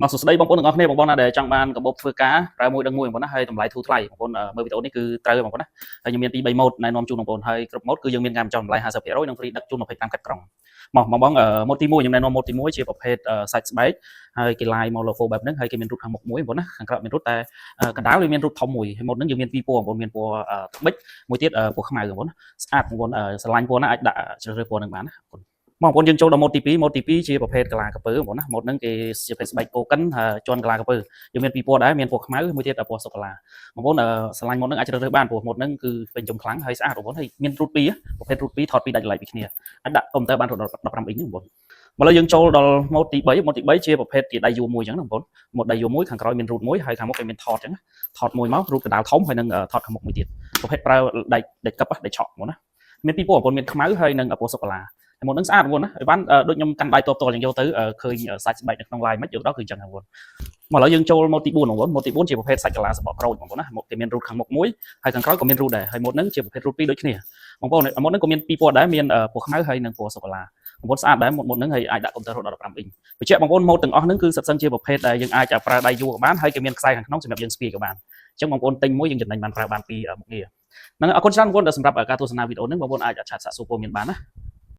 មកសួស្តីបងប្អូនទាំងអស់គ្នាបងប្អូនណាដែលចង់បានកាបូបធ្វើការប្រើមួយដឹងមួយបងប្អូនណាហើយតម្លៃធូរថ្លៃបងប្អូនមើលវីដេអូនេះគឺត្រូវបងប្អូនណាហើយខ្ញុំមានពី3ម៉ូតណែនាំជូនបងប្អូនហើយគ្រប់ម៉ូតគឺយើងមានការបញ្ចុះតម្លៃ 50% និងហ្វ្រីដឹកជូន25កាត់ក្រុងមកបងម៉ូតទី1ខ្ញុំណែនាំម៉ូតទី1ជាប្រភេទសាច់ស្បែកហើយគេ line មក logo បែបហ្នឹងហើយគេមានរូបខាងមុខមួយបងប្អូនណាខាងក្រោយមានរូបតែកណ្ដាលវាមានរូបធំមួយហើយម៉ូតហ្នឹងយើងមានពីរពណ៌បងប្អូនមានពណ៌ត្បិចមួយទៀតពណ៌ខ្មៅបងប្អូនណាស្អាតបងប្អូនស្រឡាញ់ពណ៌ណាអាចដាក់ជ្រើសរើសពណ៌ហ្នឹងបានណាបងប្អូនយើងចូលដល់ម៉ូតទី2ម៉ូតទី2ជាប្រភេទកាឡាក្រពើបងប្អូនណាម៉ូតហ្នឹងគេជាប្រភេទស្បែកគោកិនជន់កាឡាក្រពើយើងមានពីរពណ៌ដែរមានពណ៌ខ្មៅមួយទៀតពណ៌សូកូឡាបងប្អូនស្រឡាញ់ម៉ូតហ្នឹងអាចជ្រើសរើសបានព្រោះម៉ូតហ្នឹងគឺពេញចំខ្លាំងហើយស្អាតបងប្អូនហើយមានរូតពីរប្រភេទរូតពីរថតពីរដាច់ឡែកពីគ្នាអាចដាក់កុំព្យូទ័របានរហូតដល់15អ៊ីងបងប្អូនមកលើយើងចូលដល់ម៉ូតទី3ជាប្រភេទជាដៃយួរមួយអញ្ចឹងណាបងប្អូនម៉ូតដៃយួរមួយខាងក្រោយមានរូតមួយហើយខាងមុខគេមានថតអញ្ចឹងថតមួយមករូតកណ្ដាលធំហើយនឹងថតខាងមុខមួយទៀតប្រភេទប្រើដៃកឹបដៃឆក់បងប្អូនណាមានពីរពណ៌បងប្អូនមានខ្មៅហើយនឹងពណ៌សូកូឡាម៉ូតហ្នឹងស្អាតបងប្អូនណាឲ្យបានដូចខ្ញុំកាន់ដៃតបតអញ្ចឹងយកទៅឃើញសាច់ស្បែកនៅក្នុង line មិនយកដល់គឺអញ្ចឹងបងប្អូនមកឥឡូវយើងចូលម៉ូតទី4បងប្អូនម៉ូតទី4ជាប្រភេទសាច់កាឡាសបកក្រូចបងប្អូនណាម៉ូតគេមានរូតខាងមុខមួយហើយខាងក្រោយក៏មានរូតដែរហើយម៉ូតហ្នឹងជាប្រភេទរូតពីរដូចគ្នាបងប្អូនម៉ូតហ្នឹងក៏មានពីរពណ៌ដែរមានពណ៌ខ្មៅហើយនិងពណ៌សូកូឡាបងប្អូនស្អាតដែរម៉ូតហ្នឹងហើយអាចដាក់កុំព្យូទ័ររហូតដល់15អ៊ីងបញ្ជាក់បងប្អូនម៉ូតទាំងអស់ហ្នឹងគឺសិតសឹងជាប្រភេទដែលយើងអាចប្រើដៃយួរក៏បានហើយក៏មានខ្សែខាងក្នុងសម្រាប់យើងស្ពាយក៏បានអញ្ចឹងបងប្អូនទិញមួយយើងចំណេញបានប្រើបានពីមុខងារហ្នឹងអរគុណច្រើនបងប្អូនដែលសម្រាប់ការទស្សនាវីដេអូហ្នឹងបងប្អូនអាចឆាតសាកសួរព័ត៌មានបានណា